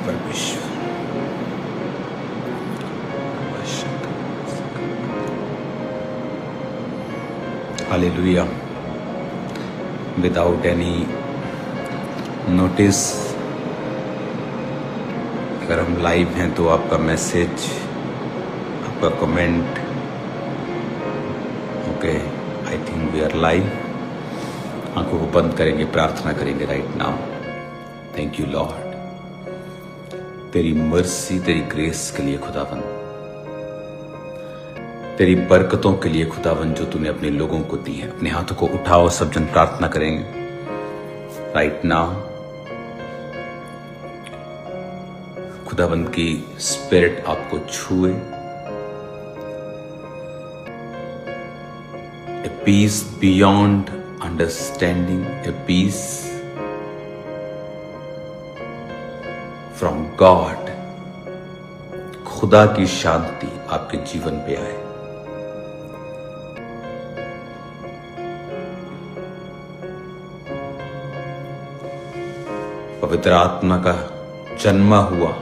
परमेश्वर। Hallelujah. Without any notice अगर हम लाइव हैं तो आपका मैसेज, आपका comment, okay, I think we are live. आंखों को बंद करेंगे, प्रार्थना करेंगे right now. Thank you Lord, तेरी मर्सी, तेरी ग्रेस के लिए खुदावन, तेरी बरकतों के लिए खुदावन जो तूने अपने लोगों को दी है। अपने हाथों को उठाओ, सब जन प्रार्थना करेंगे राइट नाउ। खुदावन की स्पिरिट आपको छुए, a peace beyond understanding, a peace from God, खुदा की शांति आपके जीवन पे आए। पवित्र आत्मा का जन्मा हुआ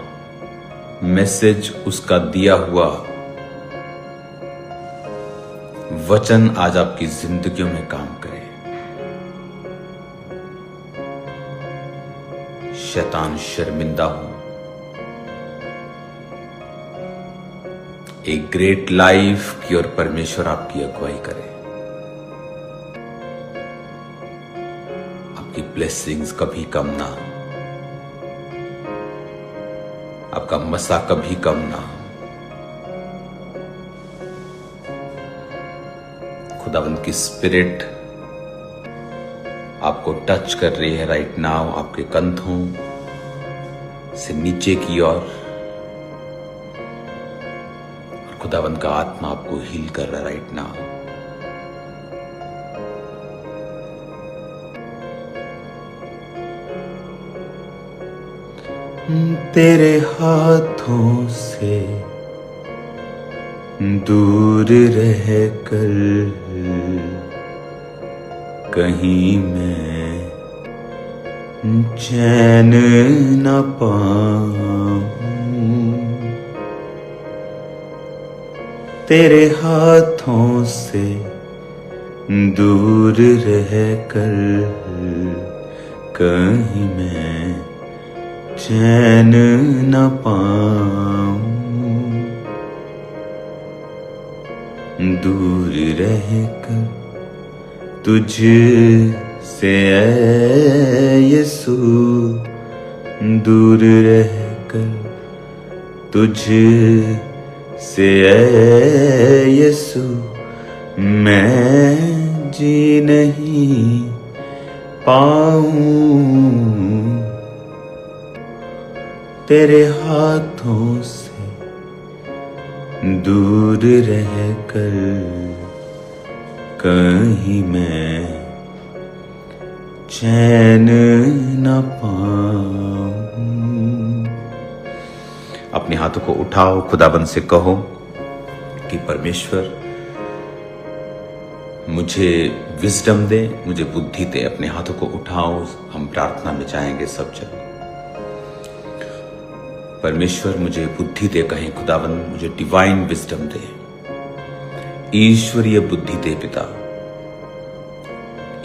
मैसेज, उसका दिया हुआ वचन आज आपकी जिंदगियों में काम करे। शैतान शर्मिंदा हो, एक ग्रेट लाइफ की ओर परमेश्वर आपकी अगुवाई करे। आपकी ब्लेसिंग्स कभी कम ना हो, आपका मसा कभी कम ना हो। खुदावंद की स्पिरिट आपको टच कर रही है राइट नाउ, आपके कंधों से नीचे की ओर, और खुदावंद का आत्मा आपको हील कर रहा है राइट नाउ। तेरे हाथों से दूर रह कर कहीं मैं चैन न पाऊं, तेरे हाथों से दूर रह कर कहीं मैं चैन न पाऊं, दूर रहकर तुझ से ऐ यीशु, दूर रहकर तुझ से ऐ यीशु मैं जी नहीं पाऊं, तेरे हाथों से दूर रहकर कहीं मैं चैन न पाऊं। अपने हाथों को उठाओ, खुदाबंद से कहो कि परमेश्वर मुझे विजडम दे, मुझे बुद्धि दे। अपने हाथों को उठाओ, हम प्रार्थना में जाएंगे सब जन। परमेश्वर मुझे बुद्धि दे, कहें खुदावंद मुझे डिवाइन विजडम दे, ईश्वरीय बुद्धि दे पिता,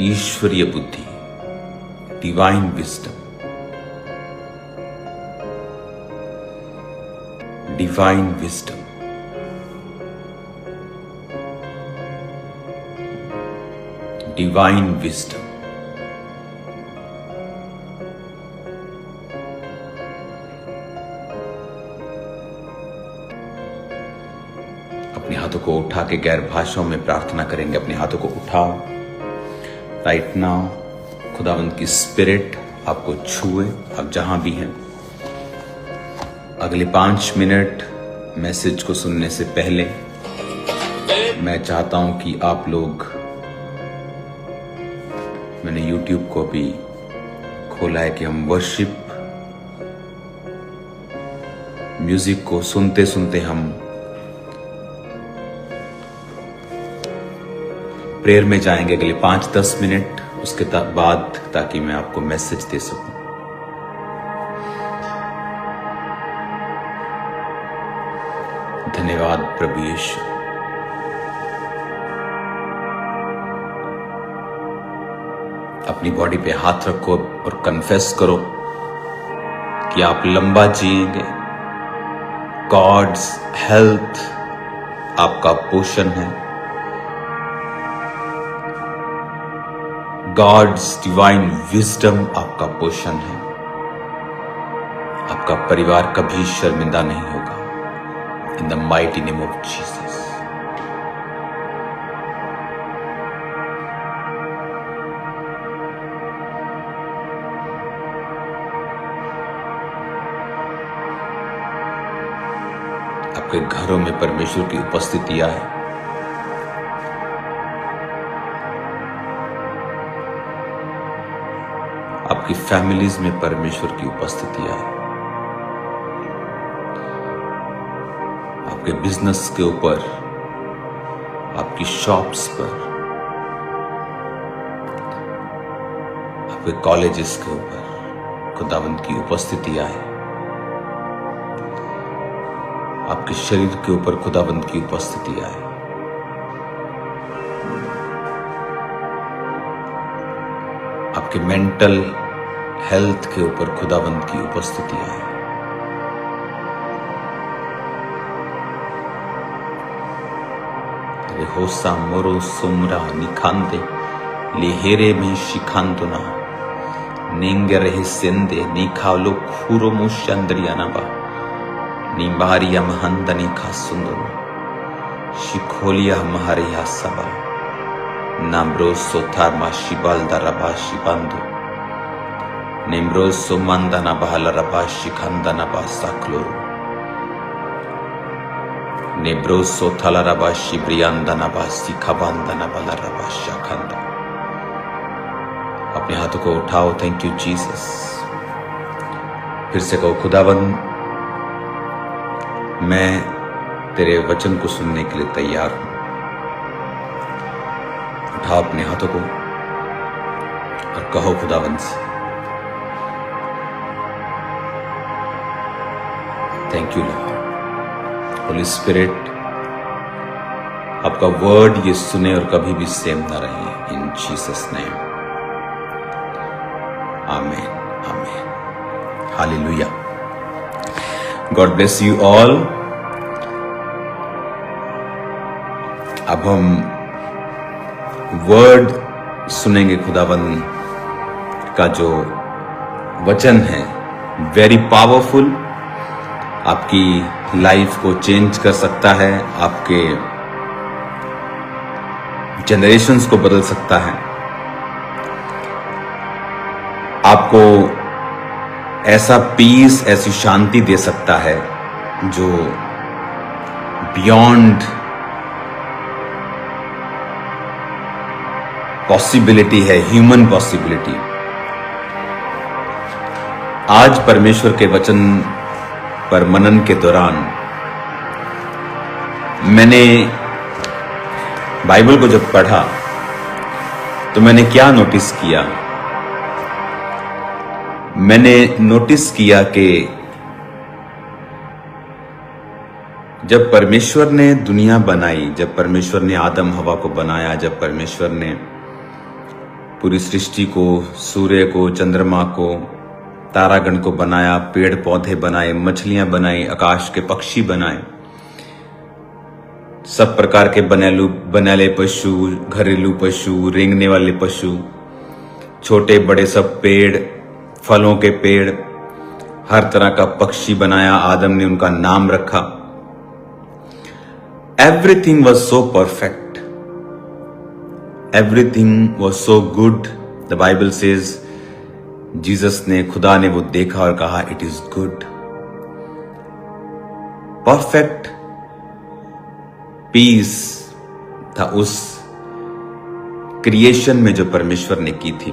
ईश्वरीय बुद्धि, divine wisdom, divine wisdom, divine wisdom. अपने हाथों को उठा के गैर भाषाओं में प्रार्थना करेंगे। अपने हाथों को उठाओ राइट नाउ। खुदावंद की स्पिरिट आपको छुए, आप जहां भी हैं। अगले 5 मिनट मैसेज को सुनने से पहले मैं चाहता हूं कि आप लोग, मैंने YouTube को भी खोला है कि हम वर्शिप म्यूजिक को सुनते सुनते हम प्रेयर में जाएंगे अगले 5-10 मिनट उसके बाद, ताकि मैं आपको मैसेज दे सकूं। धन्यवाद प्रभु यीशु। अपनी बॉडी पे हाथ रखो और कन्फेस करो कि आप लंबा जिएंगे। गॉड्स हेल्थ आपका पोषण है। गॉड्स डिवाइन विजडम आपका पोषण है। आपका परिवार कभी शर्मिंदा नहीं होगा। In the mighty name of Jesus. आपके घरों में परमेश्वर की उपस्थिति आए। आपकी फैमिलीज में परमेश्वर की उपस्थिति आए। आपके बिजनेस के ऊपर, आपकी शॉप्स पर, आपके कॉलेजेस के ऊपर खुदावंद की उपस्थिति आए। आपके शरीर के ऊपर खुदावंद की उपस्थिति आए। आपके मेंटल हेल्थ के ऊपर खुदावंद की उपस्थिति आए। रेहोसा मोरो सुमरा निखांदे लेहेरे में शिखांतुना निंगे रहे सेंदे निखालो खूरो मुशंद्रियानाबा निम्बारिया महंदनी खासुंदरो शिखोलिया महरिया सबा नाम्रोसो थारमा शिबाल दरबा शिबांदो निम्रोसो मंदना बहला रबा शिखंदना बा साक्लोरो निब्रोसो थला रबा शिब्रियांदना बा सिखाबांदना बला रबा शाखंदा। अपने हाथों को उठाओ। Thank you Jesus. फिर से कहो, खुदावंद मैं तेरे वचन को सुनने के लिए तैयार हूं। उठाओ अपने हाथों को और कहो खुदावंद से, thank you Lord. Holi spirit, आपका वर्ड ये सुने और कभी भी सेम ना रहे। इन जीसस नेम, आमीन आमीन। Hallelujah. God bless you all. अब हम वर्ड सुनेंगे। खुदावंद का जो वचन है वेरी पावरफुल, आपकी लाइफ को चेंज कर सकता है, आपके जनरेशंस को बदल सकता है, आपको ऐसा पीस, ऐसी शांति दे सकता है जो बियॉन्ड पॉसिबिलिटी है, ह्यूमन पॉसिबिलिटी। आज परमेश्वर के वचन पर मनन के दौरान मैंने बाइबल को जब पढ़ा तो मैंने क्या नोटिस किया? मैंने नोटिस किया कि जब परमेश्वर ने दुनिया बनाई, जब परमेश्वर ने आदम हवा को बनाया, जब परमेश्वर ने पूरी सृष्टि को, सूर्य को, चंद्रमा को, तारागण को बनाया, पेड़ पौधे बनाए, मछलियां बनाई, आकाश के पक्षी बनाए, सब प्रकार के बनेले पशु, घरेलू पशु, रेंगने वाले पशु, छोटे बड़े सब पेड़, फलों के पेड़, हर तरह का पक्षी बनाया। आदम ने उनका नाम रखा। Everything was so perfect, everything was so good. The Bible says, Jesus ने, खुदा ने वो देखा और कहा it is good. Perfect peace था उस क्रिएशन में जो परमेश्वर ने की थी।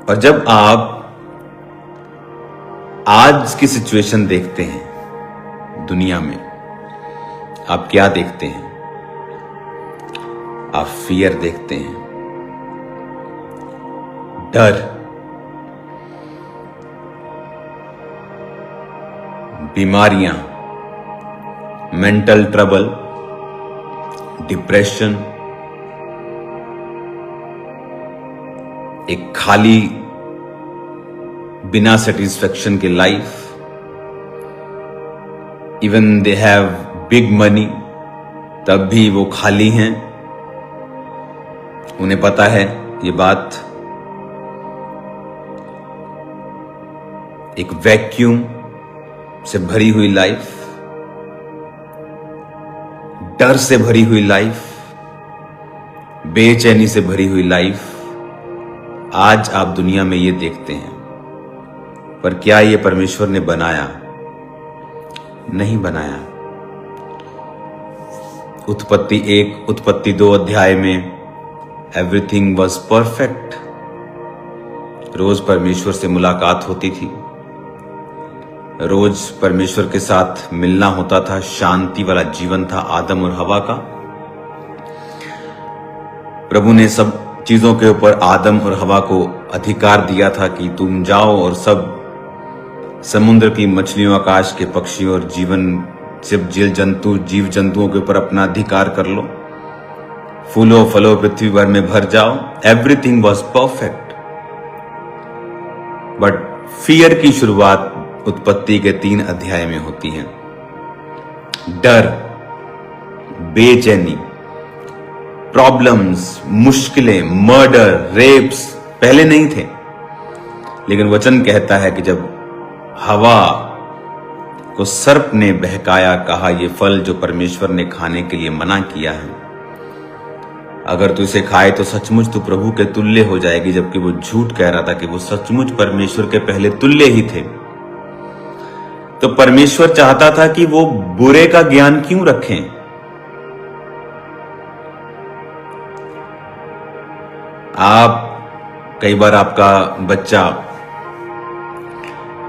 और जब आप आज की सिचुएशन देखते हैं दुनिया में, आप क्या देखते हैं? आप फियर देखते हैं, डर, बीमारियां, मेंटल ट्रबल, डिप्रेशन, एक खाली बिना सेटिस्फेक्शन की life. Even they have big money, तब भी वो खाली हैं। उन्हें पता है ये बात। एक वैक्यूम से भरी हुई लाइफ, डर से भरी हुई लाइफ, बेचैनी से भरी हुई लाइफ आज आप दुनिया में ये देखते हैं। पर क्या ये परमेश्वर ने बनाया? नहीं बनाया। उत्पत्ति 1, उत्पत्ति 2 अध्याय में एवरीथिंग वॉज परफेक्ट। रोज परमेश्वर से मुलाकात होती थी, रोज परमेश्वर के साथ मिलना होता था, शांति वाला जीवन था आदम और हवा का। प्रभु ने सब चीजों के ऊपर आदम और हवा को अधिकार दिया था कि तुम जाओ और सब समुद्र की मछलियों, आकाश के पक्षियों और जीव जंतुओं के ऊपर अपना अधिकार कर लो, फूलों फलों पृथ्वी भर में भर जाओ। Everything was perfect. But fear की शुरुआत उत्पत्ति के 3 अध्याय में होती है। डर, बेचैनी, प्रॉब्लम्स, मुश्किलें, मर्डर, रेप्स पहले नहीं थे, लेकिन वचन कहता है कि जब हवा को सर्प ने बहकाया, कहा ये फल जो परमेश्वर ने खाने के लिए मना किया है, अगर तू इसे खाए तो सचमुच तू प्रभु के तुल्य हो जाएगी, जबकि वो झूठ कह रहा था कि वो सचमुच परमेश्वर के पहले तुल्य ही थे। तो परमेश्वर चाहता था कि वो बुरे का ज्ञान क्यों रखें? कई बार आपका बच्चा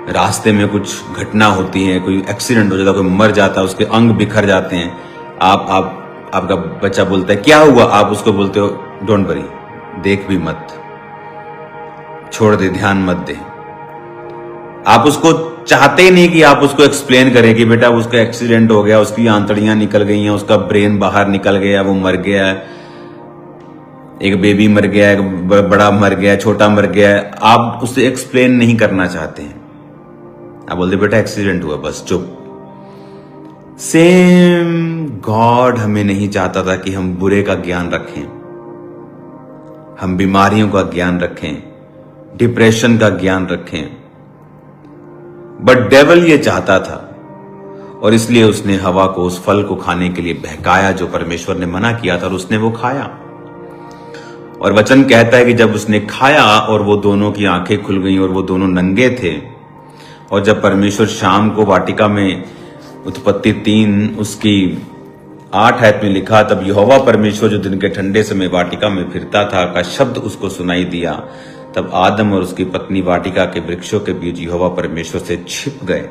रास्ते में कुछ घटना होती है, कोई एक्सीडेंट हो जाता है, कोई मर जाता है, उसके अंग बिखर जाते हैं, आपका बच्चा बोलता है क्या हुआ? आप उसको बोलते हो डोंट वरी, देख भी मत, छोड़ दे, ध्यान मत दे। आप उसको चाहते ही नहीं कि आप उसको एक्सप्लेन करें कि बेटा उसका एक्सीडेंट हो गया, उसकी आंतड़ियां निकल गई हैं, उसका ब्रेन बाहर निकल गया, वो मर गया है, एक बेबी मर गया, एक बड़ा मर गया, छोटा मर गया है। आप उससे एक्सप्लेन नहीं करना चाहते हैं, आप बोलते बेटा एक्सीडेंट हुआ, बस चुप। सेम गॉड हमें नहीं चाहता था कि हम बुरे का ज्ञान रखें, हम बीमारियों का ज्ञान रखें, डिप्रेशन का ज्ञान रखें। बट डेविल ये चाहता था, और इसलिए उसने हवा को उस फल को खाने के लिए बहकाया जो परमेश्वर ने मना किया था, और उसने वो खाया। और वचन कहता है कि जब उसने खाया और वो दोनों की आंखें खुल गईं और वो दोनों नंगे थे, और जब परमेश्वर शाम को वाटिका में, उत्पत्ति 3 उसकी 8 आयत में लिखा, तब यहोवा परमेश्वर जो दिन के ठंडे समय वाटिका में फिरता था का शब्द उसको सुनाई दिया। तब आदम और उसकी पत्नी वाटिका के वृक्षों के बीच यहोवा परमेश्वर से छिप गए।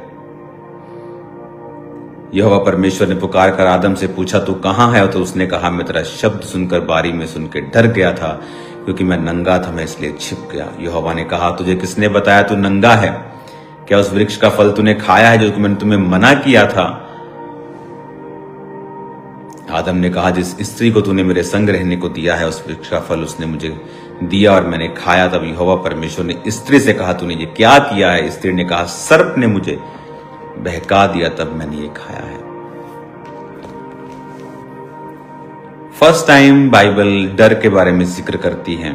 यहोवा परमेश्वर ने पुकार कर आदम से पूछा तू कहां है? तो उसने कहा मैं तेरा शब्द सुनकर बारी में सुन के डर गया था, क्योंकि मैं नंगा था, मैं इसलिए छिप गया। यहोवा ने कहा तुझे किसने बताया तू नंगा है? क्या उस वृक्ष का फल तूने खाया है जो मैंने तुम्हें मना किया था? आदम ने कहा जिस स्त्री को तूने मेरे संग रहने को दिया है उस वृक्ष का फल उसने मुझे दिया और मैंने खाया। तब यहोवा परमेश्वर ने स्त्री से कहा तूने ये क्या किया है? स्त्री ने कहा सर्प ने मुझे बहका दिया, तब मैंने ये खाया है। फर्स्ट टाइम बाइबल डर के बारे में जिक्र करती है।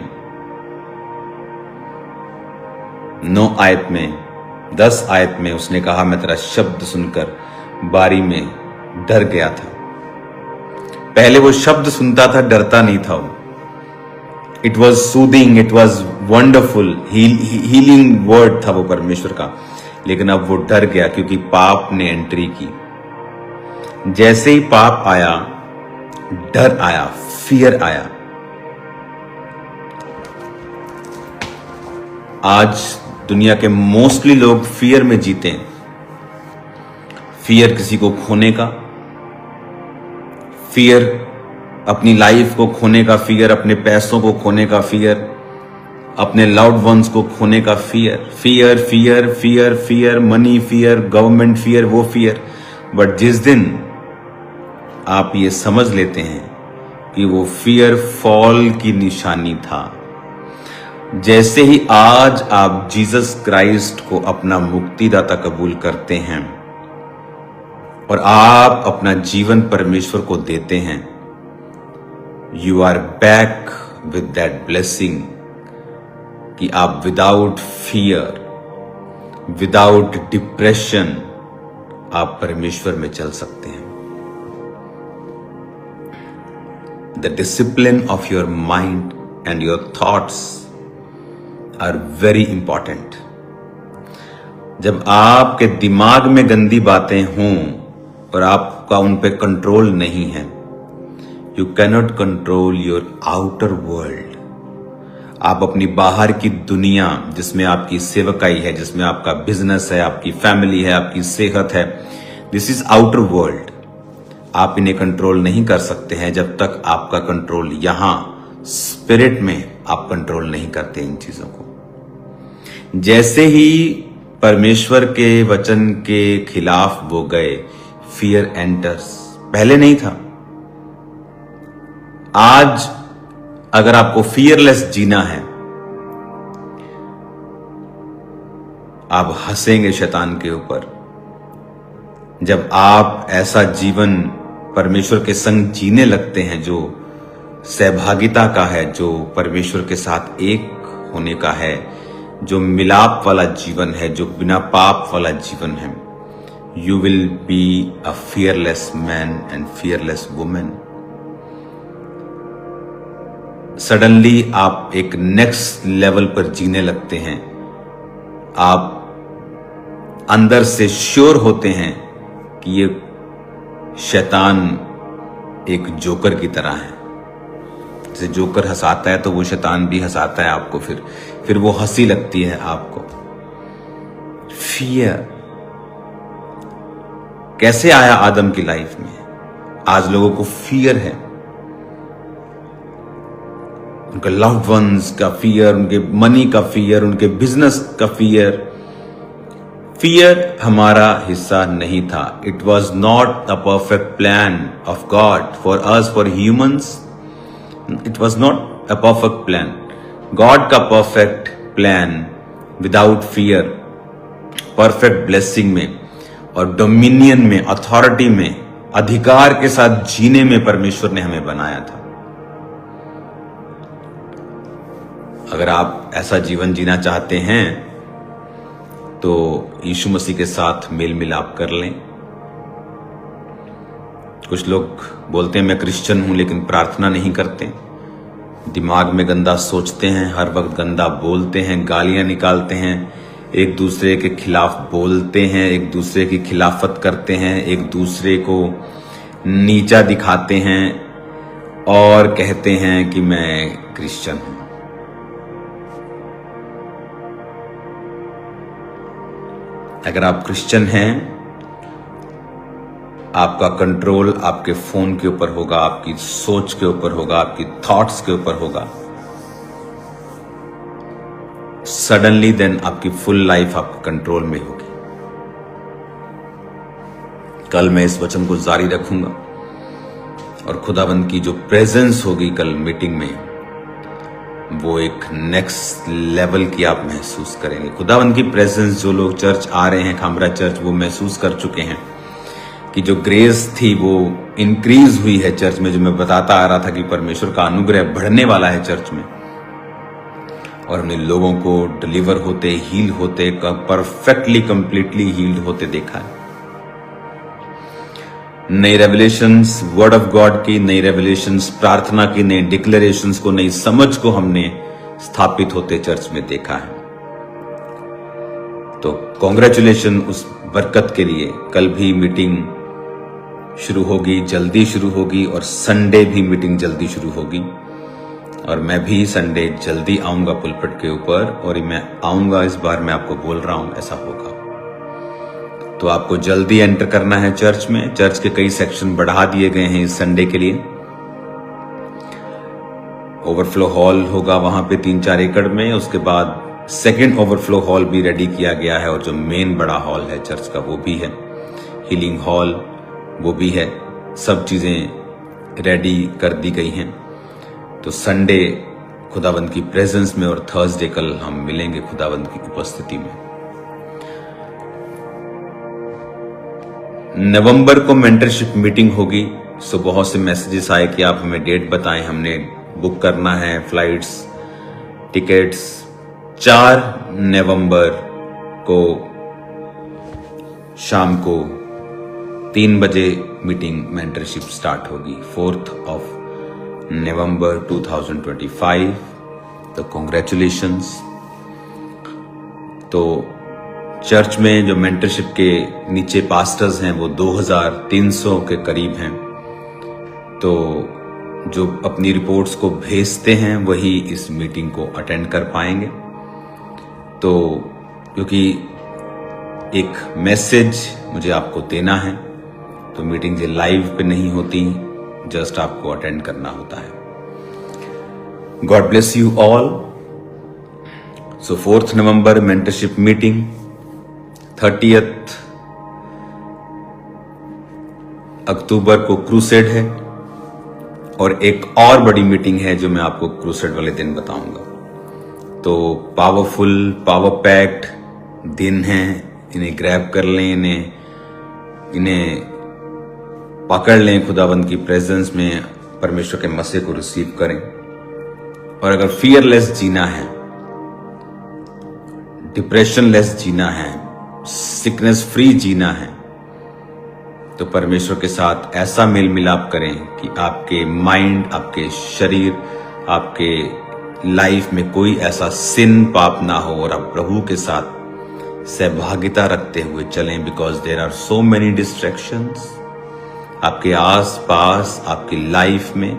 9 आयत में, 10 आयत में उसने कहा मैं तेरा शब्द सुनकर बारी में डर गया था। पहले वो शब्द सुनता था, डरता नहीं था वो। It was soothing, it was wonderful, healing word था वो परमेश्वर का। लेकिन अब वो डर गया क्योंकि पाप ने एंट्री की। जैसे ही पाप आया, डर आया, फियर आया। आज दुनिया के मोस्टली लोग फियर में जीते हैं। फियर किसी को खोने का, फियर अपनी लाइफ को खोने का, फियर अपने पैसों को खोने का, फियर अपने लव्ड वंस को खोने का, fear fear fear fear fear money fear, government fear, वो फियर। बट जिस दिन आप ये समझ लेते हैं कि वो फियर फॉल की निशानी था। जैसे ही आज आप जीसस क्राइस्ट को अपना मुक्तिदाता कबूल करते हैं और आप अपना जीवन परमेश्वर को देते हैं, you are back with that blessing कि आप विदाउट फियर, विदाउट डिप्रेशन आप परमेश्वर में चल सकते हैं। The discipline of your mind and your thoughts are very important. जब आपके दिमाग में गंदी बातें हों और आपका उन पे कंट्रोल नहीं है, you cannot control your outer world. आप अपनी बाहर की दुनिया, जिसमें आपकी सेवकाई है, जिसमें आपका बिजनेस है, आपकी फैमिली है, आपकी सेहत है, दिस इज आउटर वर्ल्ड। आप इन्हें कंट्रोल नहीं कर सकते हैं जब तक आपका कंट्रोल यहां स्पिरिट में आप कंट्रोल नहीं करते इन चीजों को। जैसे ही परमेश्वर के वचन के खिलाफ वो गए, फियर एंटर्स। पहले नहीं था। आज अगर आपको फियरलेस जीना है, आप हंसेंगे शैतान के ऊपर। जब आप ऐसा जीवन परमेश्वर के संग जीने लगते हैं जो सहभागिता का है, जो परमेश्वर के साथ एक होने का है, जो मिलाप वाला जीवन है, जो बिना पाप वाला जीवन है, you will be a fearless man and fearless women. Suddenly आप एक नेक्स्ट लेवल पर जीने लगते हैं। आप अंदर से श्योर होते हैं कि ये शैतान एक जोकर की तरह है। जैसे जोकर हंसाता है तो वो शैतान भी हंसाता है आपको, फिर वो हंसी लगती है आपको। फियर कैसे आया आदम की लाइफ में? आज लोगों को फियर है, उनके लव्ड वंस का फियर, उनके मनी का फियर, उनके बिजनेस का फियर। फियर हमारा हिस्सा नहीं था। It was not a perfect plan of God for us, for humans. It was not a perfect plan. God का perfect plan without fear, perfect blessing में और डोमिनियन में, अथॉरिटी में, अधिकार के साथ जीने में परमेश्वर ने हमें बनाया था। अगर आप ऐसा जीवन जीना चाहते हैं तो यीशु मसीह के साथ मेल मिलाप कर लें। कुछ लोग बोलते हैं मैं क्रिश्चियन हूं लेकिन प्रार्थना नहीं करते, दिमाग में गंदा सोचते हैं, हर वक्त गंदा बोलते हैं, गालियां निकालते हैं, एक दूसरे के खिलाफ बोलते हैं, एक दूसरे की खिलाफत करते हैं, एक दूसरे को नीचा दिखाते हैं और कहते हैं कि मैं क्रिश्चियन हूं। अगर आप क्रिश्चियन हैं, आपका कंट्रोल आपके फोन के ऊपर होगा, आपकी सोच के ऊपर होगा, आपकी थॉट्स के ऊपर होगा। सडनली देन आपकी फुल लाइफ आपके कंट्रोल में होगी। कल मैं इस वचन को जारी रखूंगा और खुदाबंद की जो प्रेजेंस होगी कल मीटिंग में, वो एक नेक्स्ट लेवल की आप महसूस करेंगे। खुदावंद की प्रेजेंस, जो लोग चर्च आ रहे हैं, खामरा चर्च, वो महसूस कर चुके हैं कि जो ग्रेस थी वो इंक्रीज हुई है चर्च में। जो मैं बताता आ रहा था कि परमेश्वर का अनुग्रह बढ़ने वाला है चर्च में, और हमने लोगों को डिलीवर होते, हील होते, परफेक्टली कंप्लीटली हील्ड होते देखा है। नई रेवलेशंस वर्ड ऑफ गॉड की, नई रेवलेशंस प्रार्थना की, नई डिक्लेरेशंस को, नई समझ को हमने स्थापित होते चर्च में देखा है। तो कॉन्ग्रेचुलेशन उस बरकत के लिए। कल भी मीटिंग शुरू होगी, जल्दी शुरू होगी, और संडे भी मीटिंग जल्दी शुरू होगी। और मैं भी संडे जल्दी आऊंगा पुलपिट के ऊपर, और मैं आऊंगा, इस बार मैं आपको बोल रहा हूं ऐसा होगा। तो आपको जल्दी एंटर करना है चर्च में। चर्च के कई सेक्शन बढ़ा दिए गए हैं इस संडे के लिए। ओवरफ्लो हॉल होगा वहां पे 3-4 एकड़ में, उसके बाद सेकंड ओवरफ्लो हॉल भी रेडी किया गया है, और जो मेन बड़ा हॉल है चर्च का वो भी है, हीलिंग हॉल वो भी है। सब चीज़ें रेडी कर दी गई हैं। तो संडे खुदावंद की प्रेजेंस में और थर्सडे कल हम मिलेंगे खुदावंद की उपस्थिति में। नवंबर को मेंटरशिप मीटिंग होगी। सो बहुत से मैसेजेस आए कि आप हमें डेट बताएं, हमने बुक करना है फ्लाइट्स, टिकट्स। 4 नवंबर को शाम को 3 बजे मीटिंग मेंटरशिप स्टार्ट होगी। 4 नवंबर 2025। तो कॉन्ग्रेचुलेशंस। तो चर्च में जो मेंटरशिप के नीचे पास्टर्स हैं वो 2300 के करीब हैं। तो जो अपनी रिपोर्ट्स को भेजते हैं वही इस मीटिंग को अटेंड कर पाएंगे। तो क्योंकि एक मैसेज मुझे आपको देना है, तो मीटिंग ये लाइव पे नहीं होती, जस्ट आपको अटेंड करना होता है। God bless you all. So 4 November mentorship meeting, 30 अक्टूबर को क्रूसेड है, और एक और बड़ी मीटिंग है जो मैं आपको क्रूसेड वाले दिन बताऊंगा। तो पावरफुल, पावर पैक्ड दिन हैं, इन्हें ग्रैब कर लें, इन्हें पकड़ लें, खुदावंद की प्रेजेंस में परमेश्वर के मसीह को रिसीव करें। और अगर फियरलेस जीना है, डिप्रेशन लेस जीना है, सिकनेस फ्री जीना है, तो परमेश्वर के साथ ऐसा मेल मिलाप करें कि आपके माइंड, आपके शरीर, आपके लाइफ में कोई ऐसा सिन, पाप ना हो, और आप प्रभु के साथ सहभागिता रखते हुए चलें। Because there are so many distractions आपके आस पास, आपकी लाइफ में,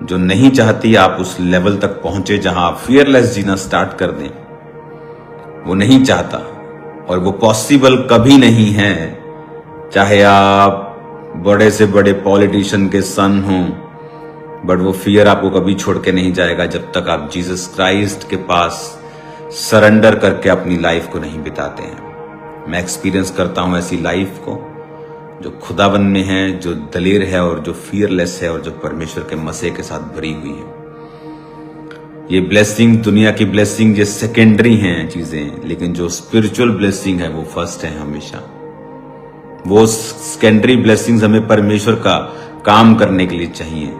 जो नहीं चाहती आप उस लेवल तक पहुंचे जहां आप फियरलेस जीना स्टार्ट कर दें। वो नहीं चाहता, और वो पॉसिबल कभी नहीं है। चाहे आप बड़े से बड़े पॉलिटिशियन के सन हों, बट वो फियर आपको कभी छोड़ के नहीं जाएगा जब तक आप जीसस क्राइस्ट के पास सरेंडर करके अपनी लाइफ को नहीं बिताते हैं। मैं एक्सपीरियंस करता हूं ऐसी लाइफ को जो खुदाबंद में है, जो दलेर है और जो फियरलेस है और जो परमेश्वर के मसीह के साथ भरी हुई है। ये ब्लेसिंग, दुनिया की ब्लेसिंग, ये सेकेंडरी हैं चीजें, लेकिन जो स्पिरिचुअल ब्लेसिंग है वो फर्स्ट है हमेशा। वो सेकेंडरी ब्लेसिंग्स हमें परमेश्वर का काम करने के लिए चाहिए,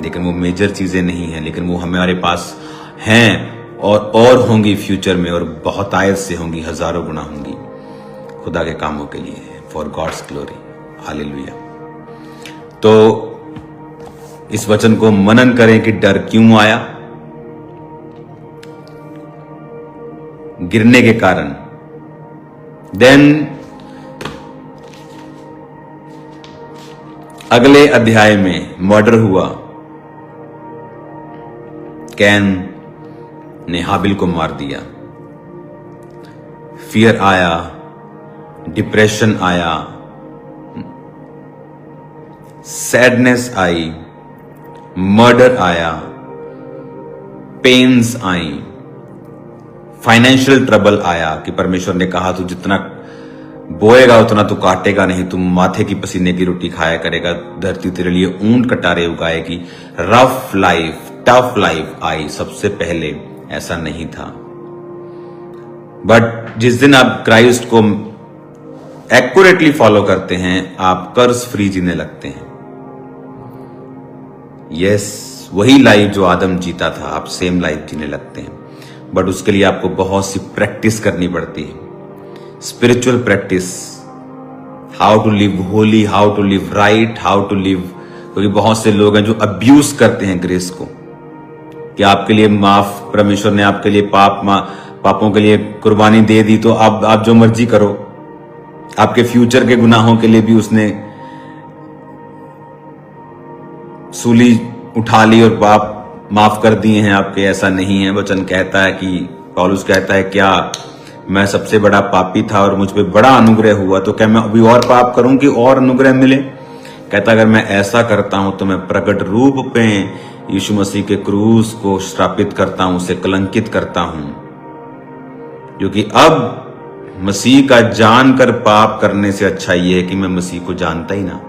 लेकिन वो मेजर चीजें नहीं है, लेकिन वो हमारे पास हैं और होंगी फ्यूचर में, और बहुत आयत से होंगी, हजारों गुना होंगी खुदा के कामों के लिए, फॉर गॉड्स ग्लोरी। हालेलुया। तो इस वचन को मनन करें कि डर क्यों आया। गिरने के कारण। देन अगले अध्याय में मर्डर हुआ, कैन ने हाबिल को मार दिया। फियर आया, डिप्रेशन आया, सैडनेस आई, मर्डर आया, पेन्स आई, फाइनेंशियल ट्रबल आया कि परमेश्वर ने कहा तू जितना बोएगा उतना तू काटेगा नहीं, तुम माथे की पसीने की रोटी खाया करेगा, धरती तेरे लिए ऊंट कटारे उगाएगी। रफ लाइफ, टफ लाइफ आई। सबसे पहले ऐसा नहीं था, बट जिस दिन आप क्राइस्ट को एक्यूरेटली फॉलो करते हैं, आप कर्ज फ्री जीने लगते हैं। यस, वही लाइफ जो आदम जीता था, आप सेम लाइफ जीने लगते हैं, बट उसके लिए आपको बहुत सी प्रैक्टिस करनी पड़ती है, spiritual practice, how to live holy, how to live right, how to live. क्योंकि बहुत से लोग हैं जो अब्यूज करते हैं ग्रेस को, कि आपके लिए माफ, परमेश्वर ने आपके लिए पापों के लिए कुर्बानी दे दी, तो आप जो मर्जी करो। आपके फ्यूचर के गुनाहों के लिए भी उसने सूली उठा ली और पाप माफ कर दिए हैं आपके। ऐसा नहीं है। वचन कहता है कि पौलुस कहता है, क्या मैं सबसे बड़ा पापी था और मुझ पे बड़ा अनुग्रह हुआ, तो क्या मैं अभी और पाप करूं कि और अनुग्रह मिले? कहता अगर मैं ऐसा करता हूं तो मैं प्रकट रूप पे यीशु मसीह के क्रूस को श्रापित करता हूं, उसे कलंकित करता हूं। क्योंकि अब मसीह का जानकर पाप करने से अच्छा ये है कि मैं मसीह को जानता ही ना।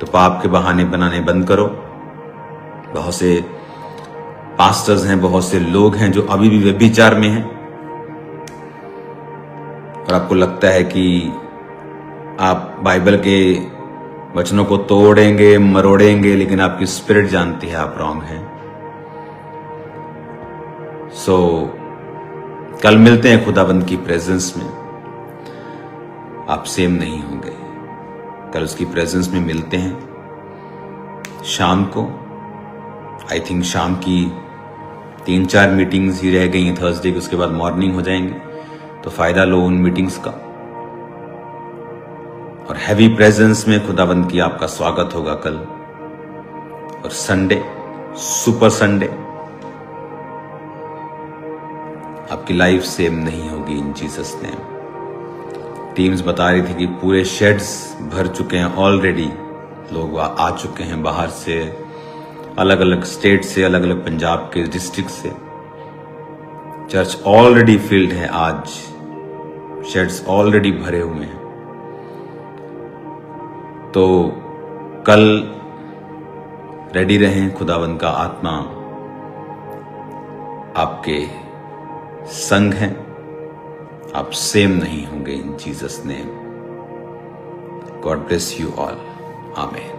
तो पाप के बहाने बनाने बंद करो। बहुत से पास्टर्स हैं, बहुत से लोग हैं जो अभी भी व्यभिचार में हैं, और आपको लगता है कि आप बाइबल के वचनों को तोड़ेंगे, मरोड़ेंगे, लेकिन आपकी स्पिरिट जानती है आप रॉन्ग हैं। कल मिलते हैं खुदाबंद की प्रेजेंस में। आप सेम नहीं होंगे। कल उसकी प्रेजेंस में मिलते हैं शाम को। आई थिंक शाम की 3-4 मीटिंग्स ही रह गई हैं थर्सडे की, उसके बाद मॉर्निंग हो जाएंगे, तो फायदा लो उन मीटिंग्स का। और हैवी प्रेजेंस में खुदाबंद की आपका स्वागत होगा कल। और संडे, सुपर संडे, आपकी लाइफ सेम नहीं होगी इन जीसस नेम। टीम्स बता रही थी कि पूरे शेड्स भर चुके हैं ऑलरेडी, लोग आ चुके हैं बाहर से, अलग अलग स्टेट से, अलग अलग पंजाब के डिस्ट्रिक्ट से। चर्च ऑलरेडी फिल्ड है, आज शेड्स ऑलरेडी भरे हुए हैं। तो कल रेडी रहें, खुदावंद का आत्मा आपके संग हैं, आप सेम नहीं होंगे इन Jesus name. God bless you all, आमीन।